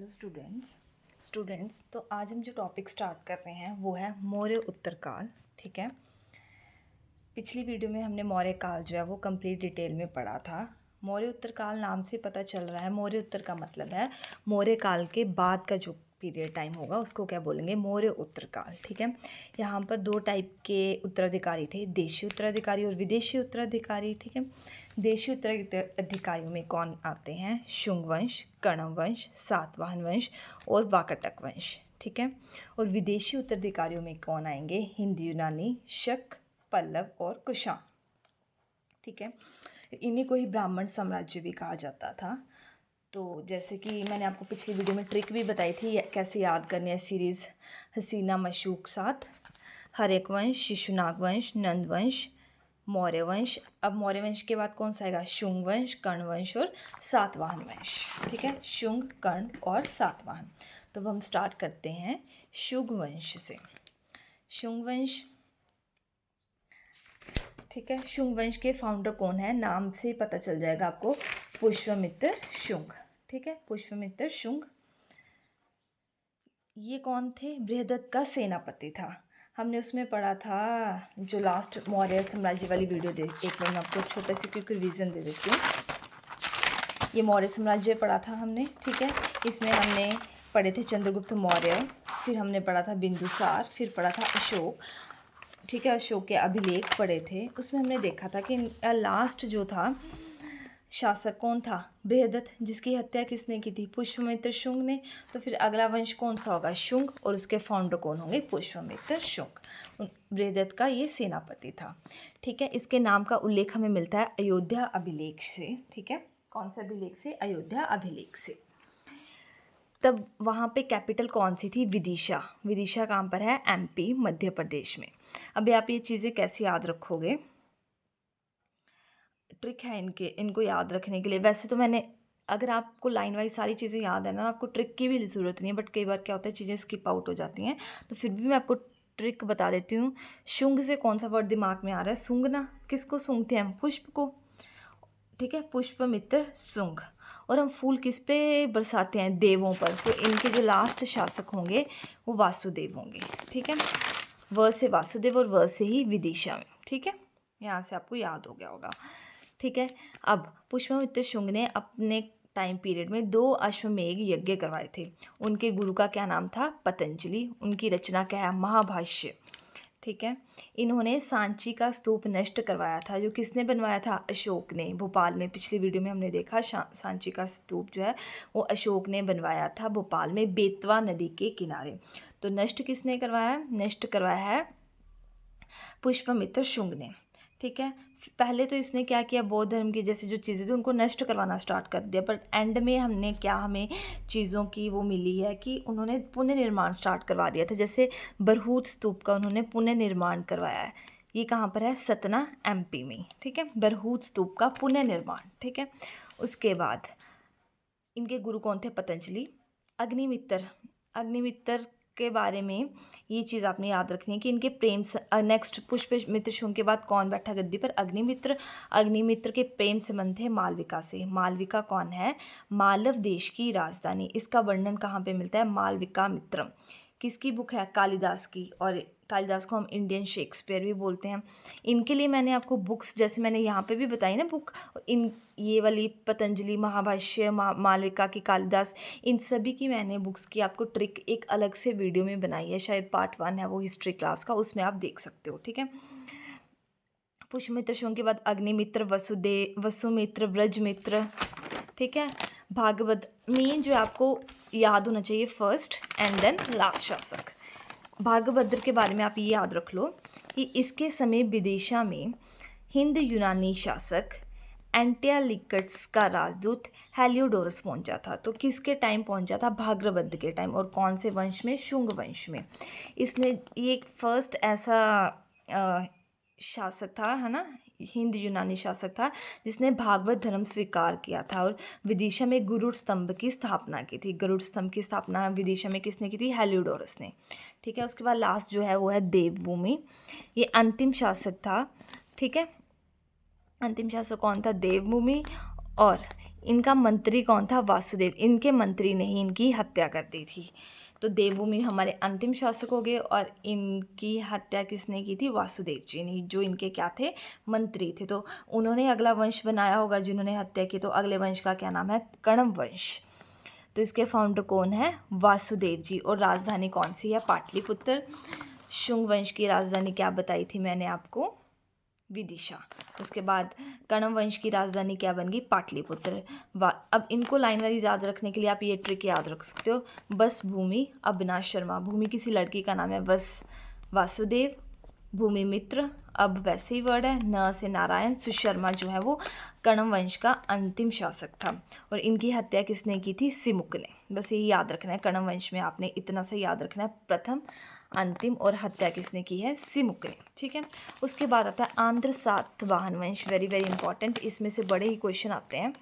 Hello students तो आज हम जो टॉपिक स्टार्ट कर रहे हैं वो है मौर्य उत्तरकाल। ठीक है, पिछली वीडियो में हमने मौर्य काल जो है वो कंप्लीट डिटेल में पढ़ा था। मौर्य उत्तरकाल नाम से पता चल रहा है, मौर्य उत्तर का मतलब है मौर्य काल के बाद का जो पीरियड टाइम होगा उसको क्या बोलेंगे, मौर्य उत्तरकाल। ठीक है, यहाँ पर दो टाइप के उत्तराधिकारी थे, देशीय उत्तराधिकारी और विदेशी उत्तराधिकारी। ठीक है, देशीय उत्तराधिकारियों में कौन आते हैं, शुंग वंश, कण्व वंश, सातवाहन वंश और वाकाटक वंश। ठीक है, और विदेशी उत्तराधिकारियों में कौन आएंगे, हिंद यूनानी, शक, पल्लव और कुषाण। ठीक है, इन्हीं को ही ब्राह्मण साम्राज्य भी कहा जाता था। तो जैसे कि मैंने आपको पिछली वीडियो में ट्रिक भी बताई थी कैसे याद करनी है, सीरीज़ हसीना मशूक साथ, हरेक वंश, शिशुनाग वंश, नंद वंश, मौर्य वंश। अब मौर्य वंश के बाद कौन सा आएगा, शुंग वंश, कर्ण वंश और सातवाहन वंश। ठीक है, शुंग, कर्ण और सातवाहन। तो अब हम स्टार्ट करते हैं शुंग वंश से। शुंग वंश, ठीक है, शुंग वंश के फाउंडर कौन है, नाम से पता चल जाएगा आपको, पुष्यमित्र शुंग। ठीक है, पुष्यमित्र शुंग ये कौन थे, बृहदत्त का सेनापति था। हमने उसमें पढ़ा था जो लास्ट मौर्य साम्राज्य वाली वीडियो एक मिनट में आपको छोटा सी क्विक रिवीजन दे देती हूँ। ये मौर्य साम्राज्य पढ़ा था हमने। ठीक है, इसमें हमने पढ़े थे चंद्रगुप्त मौर्य, फिर हमने पढ़ा था बिंदुसार, फिर पढ़ा था अशोक। ठीक है, अशोक के अभिलेख पढ़े थे। उसमें हमने देखा था कि लास्ट जो था शासक कौन था, बृहदत्त, जिसकी हत्या किसने की थी, पुष्यमित्र शुंग ने। तो फिर अगला वंश कौन सा होगा, शुंग, और उसके फाउंडर कौन होंगे, पुष्यमित्र शुंग। बृहदत्त का ये सेनापति था। ठीक है, इसके नाम का उल्लेख हमें मिलता है अयोध्या अभिलेख से। ठीक है, कौन से अभिलेख से, अयोध्या अभिलेख से। तब वहाँ पे कैपिटल कौन सी थी, विदिशा। विदिशा कहाँ पर है, एमपी, मध्य प्रदेश में। अभी आप ये चीज़ें कैसे याद रखोगे, ट्रिक है इनको याद रखने के लिए। वैसे तो मैंने, अगर आपको लाइन वाइज सारी चीज़ें याद है ना, आपको ट्रिक की भी ज़रूरत नहीं है, बट कई बार क्या होता है चीज़ें स्किप आउट हो जाती हैं, तो फिर भी मैं आपको ट्रिक बता देती हूँ। शुंग से कौन सा वर्ड दिमाग में आ रहा है, सूंघना। किसको सूंघते हैं हम, पुष्प को। ठीक है, पुष्यमित्र शुंग। और हम फूल किस पे बरसाते हैं, देवों पर। तो इनके जो लास्ट शासक होंगे वो वासुदेव होंगे। ठीक है, व से वासुदेव और व से ही विदिशा में। ठीक है, यहाँ से आपको याद हो गया होगा। ठीक है, अब पुष्यमित्र शुंग ने अपने टाइम पीरियड में 2 अश्वमेध यज्ञ करवाए थे। उनके गुरु का क्या नाम था, पतंजलि। उनकी रचना क्या है, महाभाष्य। ठीक है, इन्होंने सांची का स्तूप नष्ट करवाया था। जो किसने बनवाया था, अशोक ने, भोपाल में। पिछली वीडियो में हमने देखा सांची का स्तूप जो है वो अशोक ने बनवाया था भोपाल में, बेतवा नदी के किनारे। तो नष्ट किसने करवाया, नष्ट करवाया है पुष्यमित्र शुंग ने। ठीक है, पहले तो इसने क्या किया, बौद्ध धर्म की जैसे जो चीज़ें थी उनको नष्ट करवाना स्टार्ट कर दिया, बट एंड में हमने क्या, हमें चीज़ों की वो मिली है कि उन्होंने पुनर्निर्माण स्टार्ट करवा दिया था। जैसे बरहूत स्तूप का उन्होंने पुनर्निर्माण करवाया है, ये कहाँ पर है, सतना, एमपी में। ठीक है, बरहूत स्तूप का पुनर्निर्माण। ठीक है, उसके बाद इनके गुरु कौन थे, पतंजलि। अग्निमित्र, अग्निमित्र के बारे में ये चीज़ आपने याद रखनी है कि इनके प्रेम नेक्स्ट पुष्यमित्र शुंग के बाद कौन बैठा गद्दी पर, अग्निमित्र। अग्निमित्र के प्रेम संबंध है मालविका से। मालविका कौन है, मालव देश की राजधानी। इसका वर्णन कहाँ पे मिलता है, मालविका मित्रम। किसकी बुक है, कालिदास की। और कालिदास को हम इंडियन शेक्सपियर भी बोलते हैं। इनके लिए मैंने आपको बुक्स, जैसे मैंने यहाँ पे भी बताई ना बुक, इन ये वाली पतंजलि, महाभाष्य, मालविका की, कालिदास, इन सभी की मैंने बुक्स की आपको ट्रिक एक अलग से वीडियो में बनाई है, शायद पार्ट 1 है वो हिस्ट्री क्लास का, उसमें आप देख सकते हो। ठीक है, पुष्यमित्र शुंग के बाद अग्निमित्र, वसुमित्र, व्रजमित्र। ठीक है, भागवत मेन जो आपको याद होना चाहिए, फर्स्ट एंड देन लास्ट शासक। भागभद्र के बारे में आप ये याद रख लो कि इसके समय विदिशा में हिंद यूनानी शासक एंटियालिकट्स का राजदूत हेलियोडोरस पहुंचा था। तो किसके टाइम पहुंचा था, भागभद्र के टाइम। और कौन से वंश में, शुंग वंश में। इसने ये एक फर्स्ट ऐसा शासक था, है ना, हिंद यूनानी शासक था जिसने भागवत धर्म स्वीकार किया था और विदिशा में गरुड़ स्तंभ की स्थापना की थी। गरुड़ स्तंभ की स्थापना विदिशा में किसने की थी, हेलियोडोरस ने। ठीक है, उसके बाद लास्ट जो है वो है देवभूमि। ये अंतिम शासक था। ठीक है, अंतिम शासक कौन था, देवभूमि। और इनका मंत्री कौन था? वासुदेव। इनके मंत्री ने ही इनकी हत्या कर दी थी। तो देवभूमि हमारे अंतिम शासक हो गए और इनकी हत्या किसने की थी? वासुदेव जी ने, जो इनके क्या थे? मंत्री थे। तो उन्होंने अगला वंश बनाया होगा जिन्होंने हत्या की, तो अगले वंश का क्या नाम है? कण्व वंश। तो इसके फाउंडर कौन है? वासुदेव जी। और राजधानी कौन सी है? पाटलिपुत्र। शुंग वंश की राजधानी क्या बताई थी मैंने आपको? विदिशा। उसके बाद कण्व वंश की राजधानी क्या बन गई? पाटलिपुत्र। अब इनको लाइन वाइज याद रखने के लिए आप ये ट्रिक याद रख सकते हो। बस भूमि अविनाश शर्मा। भूमि किसी लड़की का नाम है। बस वासुदेव, भूमि मित्र, अब वैसे ही वर्ड है, न से नारायण, सुशर्मा जो है वो कण्व वंश का अंतिम शासक था। और इनकी हत्या किसने की थी? सिमुक ने। बस यही याद रखना है, कण्व वंश में आपने इतना सा याद रखना है, प्रथम, अंतिम, और हत्या किसने की है? सिमुक ने। ठीक है। उसके बाद आता है आंध्र सातवाहन वंश। वेरी वेरी इंपॉर्टेंट, इसमें से बड़े ही क्वेश्चन आते हैं।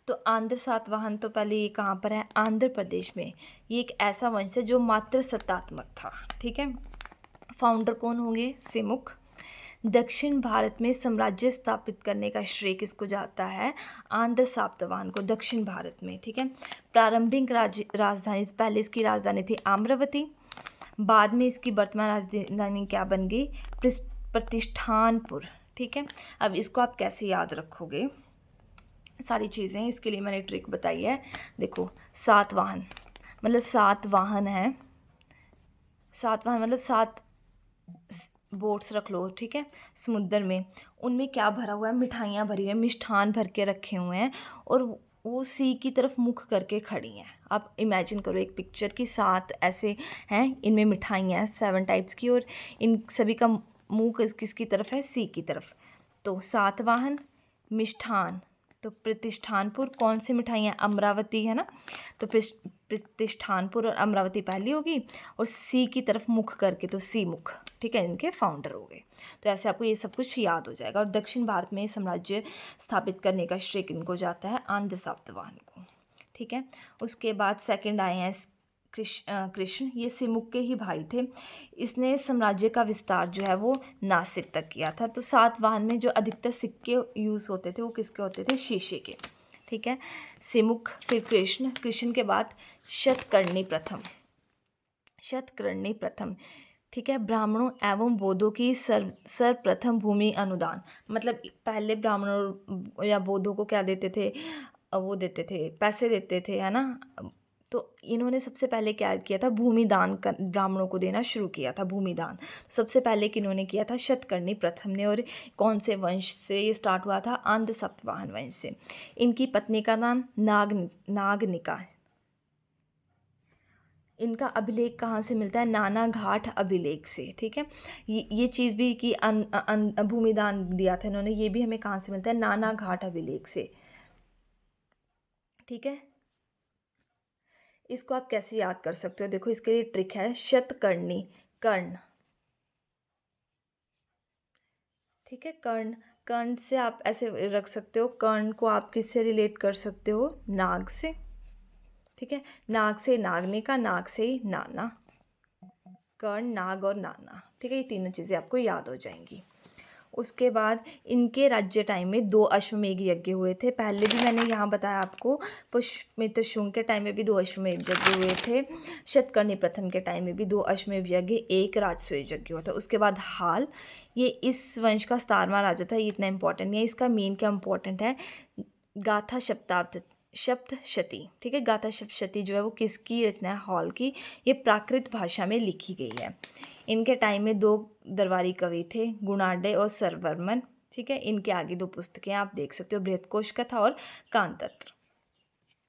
तो आंध्र सातवाहन तो पहले ये कहाँ पर है? आंध्र प्रदेश में। ये एक ऐसा वंश है जो मात्र सत्तात्मक था। ठीक है। फाउंडर कौन होंगे? सिमुक। दक्षिण भारत में साम्राज्य स्थापित करने का श्रेय किसको जाता है? आंध्र सातवाहन को, दक्षिण भारत में। ठीक है। प्रारंभिक राजधानी, पहले इसकी राजधानी थी अमरावती, बाद में इसकी वर्तमान राजधानी क्या बन गई? प्रतिष्ठानपुर। ठीक है। अब इसको आप कैसे याद रखोगे? सारी चीज़ें इसके लिए मैंने ट्रिक बताई है। देखो, सातवाहन मतलब 7 वाहन है। सातवाहन मतलब 7 बोट्स रख लो। ठीक है। समुद्र में, उनमें क्या भरा हुआ है? मिठाइयाँ भरी हुई है, मिष्ठान भर के रखे हुए हैं, और वो सी की तरफ मुख करके खड़ी हैं। आप इमेजिन करो एक पिक्चर की 7 ऐसे हैं, इनमें मिठाइयाँ हैं 7 टाइप्स की, और इन सभी का मुंह किसकी तरफ है? सी की तरफ। तो सातवाहन, मिष्ठान, तो प्रतिष्ठानपुर। कौन सी मिठाइयाँ? अमरावती है ना, तो प्रतिष्ठानपुर और अमरावती पहली होगी, और सी की तरफ मुख करके तो सी मुख। ठीक है। इनके फाउंडर हो गए। तो ऐसे आपको ये सब कुछ याद हो जाएगा। और दक्षिण भारत में साम्राज्य स्थापित करने का श्रेय किनको जाता है? आंध्र सातवाहन को। ठीक है। उसके बाद सेकंड आए हैं कृष्ण। ये सिमुक के ही भाई थे। इसने साम्राज्य का विस्तार जो है वो नासिक तक किया था। तो सातवाहन में जो अधिकतर सिक्के यूज़ होते थे वो किसके होते थे? शीशे के। ठीक है। सिमुक, फिर कृष्ण, कृष्ण के बाद शतकर्णी प्रथम। शतकर्णी प्रथम। ठीक है। ब्राह्मणों एवं बौद्धों की सर्वप्रथम भूमि अनुदान। मतलब पहले ब्राह्मणों या बौद्धों को क्या देते थे? वो देते थे, पैसे देते थे, है ना। तो इन्होंने सबसे पहले क्या किया था? भूमि दान ब्राह्मणों को देना शुरू किया था, भूमि दान। सबसे पहले किन्होंने किया था? शतकर्णी प्रथम ने। और कौन से वंश से ये स्टार्ट हुआ था? आंध्र सातवाहन वंश से। इनकी पत्नी का नाम नागनिका। इनका अभिलेख कहाँ से मिलता है? नाना घाट अभिलेख से। ठीक है। ये चीज़ भी कि भूमि दान दिया था इन्होंने, ये भी हमें कहाँ से मिलता है? नाना घाट अभिलेख से। ठीक है। इसको आप कैसे याद कर सकते हो? देखो, इसके लिए ट्रिक है, शतकर्णी, कर्ण। ठीक है। कर्ण, कर्ण से आप ऐसे रख सकते हो, कर्ण को आप किससे रिलेट कर सकते हो? नाग से। ठीक है। नाग से नागने का, नाग से ही नाना, कर्ण, नाग और नाना। ठीक है। ये तीनों चीज़ें आपको याद हो जाएंगी। उसके बाद इनके राज्य टाइम में 2 अश्वमेध यज्ञ हुए थे। पहले भी मैंने यहाँ बताया आपको, पुष्यमित्र शुंग के टाइम में भी 2 अश्वमेध यज्ञ हुए थे। शतकर्णी प्रथम के टाइम में भी 2 अश्वमेध यज्ञ, 1 राजसूय यज्ञ हुआ था। उसके बाद हाल, ये इस वंश का 17वां राजा था। ये इतना इंपॉर्टेंट नहीं है। इसका मेन क्या इंपॉर्टेंट है? गाथा सप्तशती। ठीक है। गाथा सप्तशती जो है वो किसकी रचना है? हॉल की। ये प्राकृत भाषा में लिखी गई है। इनके टाइम में 2 दरबारी कवि थे, गुणाढ्य और सरवर्मन। ठीक है। इनके आगे 2 पुस्तकें आप देख सकते हो, बृहत्कोश कथा और कांतत्र।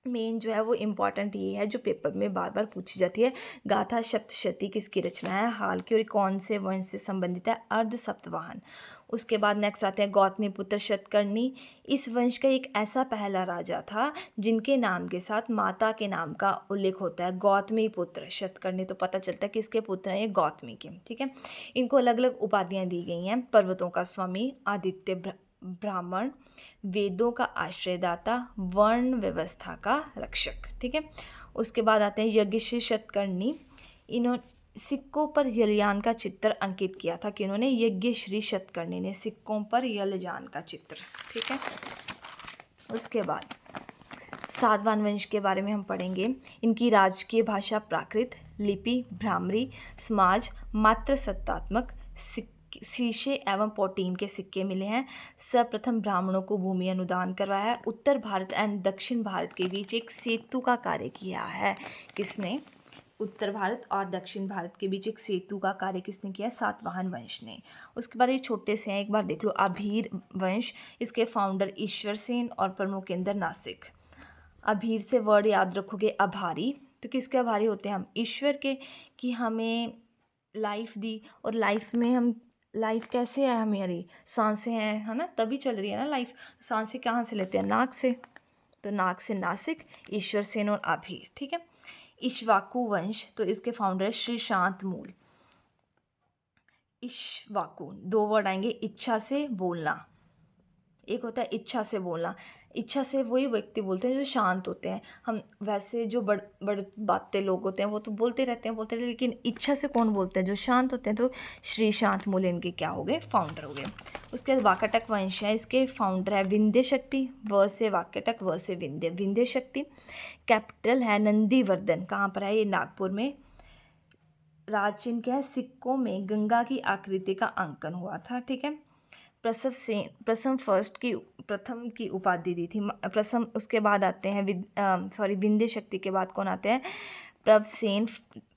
मेन जो है वो इम्पॉर्टेंट ये है, जो पेपर में बार बार पूछी जाती है, गाथा सप्तशती किसकी रचना है? हाल की। और कौन से वंश से संबंधित है? अर्ध सप्तवाहन। उसके बाद नेक्स्ट आते हैं गौतमी पुत्र शतकर्णी। इस वंश का एक ऐसा पहला राजा था जिनके नाम के साथ माता के नाम का उल्लेख होता है, गौतमी पुत्र शतकर्णी। तो पता चलता है कि किसके पुत्र हैं? ये गौतमी के। ठीक है। इनको अलग अलग उपाधियाँ दी गई हैं, पर्वतों का स्वामी, आदित्य ब्राह्मण, वेदों का आश्रयदाता, वर्ण व्यवस्था का रक्षक। ठीक है। उसके बाद आते हैं यज्ञश्री शतकर्णी। इन्होंने सिक्कों पर यलयान का चित्र अंकित किया था। कि इन्होंने यज्ञश्री शतकर्णी ने सिक्कों पर यलयान का चित्र। ठीक है। उसके बाद सातवाहन वंश के बारे में हम पढ़ेंगे। इनकी राजकीय भाषा प्राकृत, लिपि भ्रामरी, समाज मात्र सत्तात्मक, शीशे एवं पोटीन के सिक्के मिले हैं। सर्वप्रथम ब्राह्मणों को भूमि अनुदान करवाया है। उत्तर भारत एंड दक्षिण भारत के बीच एक सेतु का कार्य किया है। किसने? उत्तर भारत और दक्षिण भारत के बीच एक सेतु का कार्य किसने किया? सातवाहन वंश ने। उसके बाद ये छोटे से हैं, एक बार देख लो। अभीर वंश, इसके फाउंडर ईश्वर सेन और प्रमुख केंद्र नासिक। अभीर से वर्ड याद रखोगे आभारी। तो किसके आभारी होते हैं हम? ईश्वर के, कि हमें लाइफ दी, और लाइफ में हम, लाइफ कैसे है हमारी? सांसें हैं, है ना, तभी चल रही है ना लाइफ। सांसें कहाँ से लेते हैं? नाक से। तो नाक से नासिक, ईश्वर सेन और आभीर। ठीक है। इक्ष्वाकु वंश, तो इसके फाउंडर है श्री शांत मूल। इक्ष्वाकु, दो वर्ड आएंगे। इच्छा से बोलना, एक होता है इच्छा से बोलना। इच्छा से वही व्यक्ति बोलते हैं जो शांत होते हैं। हम वैसे जो बड़ बातें लोग होते हैं वो तो बोलते रहते हैं, लेकिन इच्छा से कौन बोलते हैं? जो शांत होते हैं। तो श्री शांत मूल इनके क्या हो गए? फाउंडर हो गए। उसके बाद वाकाटक वंश है, इसके फाउंडर है विंध्य शक्ति। व से वाकाटक, व से विंध्य, विंध्य शक्ति। कैपिटल है नंदीवर्धन। कहाँ पर है ये? नागपुर में। राजचिन्ह क्या है? सिक्कों में गंगा की आकृति का अंकन हुआ था। ठीक है। प्रथम की उपाधि दी थी प्रथम। उसके बाद आते हैं विंध्य शक्ति के बाद कौन आते हैं? प्रभसेन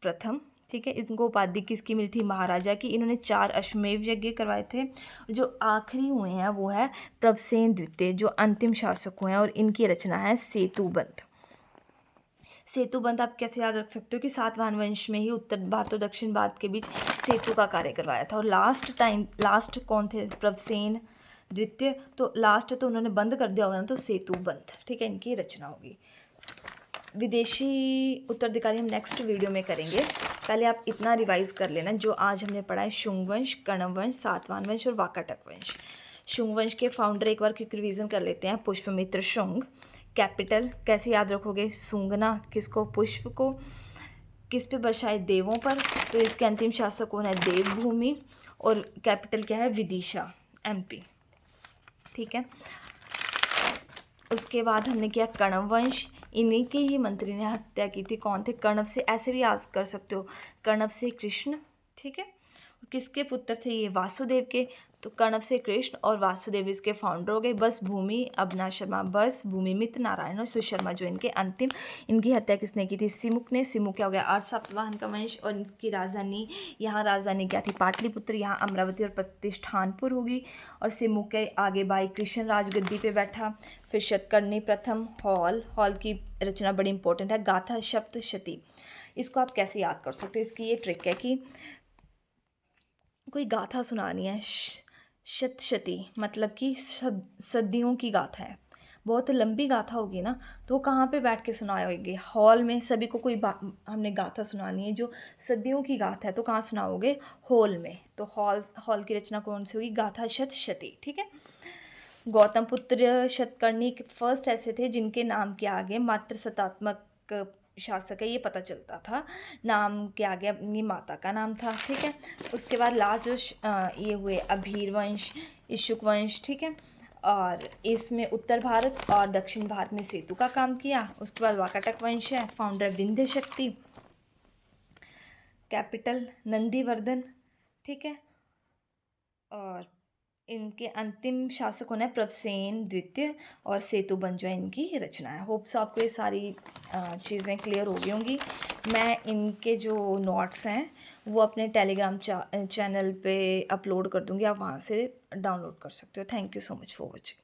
प्रथम। ठीक है। इनको उपाधि किसकी मिली थी? महाराजा की। इन्होंने 4 अश्वमेध यज्ञ करवाए थे। जो आखिरी हुए हैं वो है प्रभसेन द्वितीय, जो अंतिम शासक हुए हैं, और इनकी रचना है सेतुबंध। सेतुबंध आप कैसे याद रख सकते हो? कि सातवाहन वंश में ही उत्तर भारत और दक्षिण भारत के बीच सेतु का कार्य करवाया था। और लास्ट कौन थे? प्रभसेन द्वितीय। तो लास्ट तो उन्होंने बंद कर दिया होगा ना, तो सेतुबंध। ठीक है, इनकी रचना होगी। विदेशी उत्तराधिकारी हम नेक्स्ट वीडियो में करेंगे। पहले आप इतना रिवाइज कर लेना जो आज हमने पढ़ा है। शुंग वंश, कण्व वंश, सातवाहन वंश और वाकाटक वंश। शुंग वंश के फाउंडर एक बार क्विक रिवीजन कर लेते हैं। पुष्पमित्र शुंग। कैपिटल कैसे याद रखोगे? सूंघना, किसको? पुष्प को। किस पे बरसाए? देवों पर। तो इसके अंतिम शासक कौन है? देवभूमि। और कैपिटल क्या है? विदिशा, एमपी। ठीक है। उसके बाद हमने किया कण्व वंश। इन्हीं के ही मंत्री ने हत्या की थी। कौन थे? कण्व से, ऐसे भी याद कर सकते हो, कण्व से कृष्ण। ठीक है। किसके पुत्र थे ये? वासुदेव के। तो कण्व से कृष्ण और वासुदेव इसके फाउंडर हो गए। बस भूमि, अबना शर्मा बस, भूमि मित्र नारायण और सुशर्मा जो इनके अंतिम। इनकी हत्या किसने की थी? सिमुक ने। सिमुक क्या हो गया? अर्ध सातवाहन का वंश। और इनकी राजधानी, यहाँ राजधानी क्या थी? पाटलिपुत्र। यहाँ अमरावती और प्रतिष्ठानपुर होगी। और सिमुक के आगे भाई कृष्ण राजगद्दी पे बैठा। फिर शतकर्णी प्रथम। हॉल की रचना बड़ी इंपॉर्टेंट है। गाथा सप्तशती, इसको आप कैसे याद कर सकते हो? इसकी ये ट्रिक है कि कोई गाथा सुनानी है। शतशती मतलब कि सदियों की गाथा है। बहुत लंबी गाथा होगी ना, तो वो कहाँ पे बैठ के सुनाओगे? हॉल में। सभी को कोई हमने गाथा सुनानी है जो सदियों की गाथा है, तो कहाँ सुनाओगे? हॉल में। तो हॉल की रचना कौन सी हुई? गाथा शतशती। ठीक है। गौतम पुत्र शतकर्णी फर्स्ट ऐसे थे जिनके नाम के आगे मात्र सत्तात्मक शासक है ये पता चलता था। नाम के आगे अपनी माता का नाम था। ठीक है। उसके बाद लास्ट जो ये हुए अभीर वंश, इक्ष्वाकु वंश। ठीक है। और इसमें उत्तर भारत और दक्षिण भारत में सेतु का काम किया। उसके बाद वाकाटक वंश है, फाउंडर विंध्य शक्ति, कैपिटल नंदीवर्धन। ठीक है। और इनके अंतिम शासक होना है प्रभसेन द्वितीय, और सेतुबंध जो है इनकी रचना है। होप सो आपको ये सारी चीज़ें क्लियर हो गई होंगी। मैं इनके जो नोट्स हैं वो अपने टेलीग्राम चैनल पे अपलोड कर दूँगी, आप वहाँ से डाउनलोड कर सकते हो। Thank you so much for watching.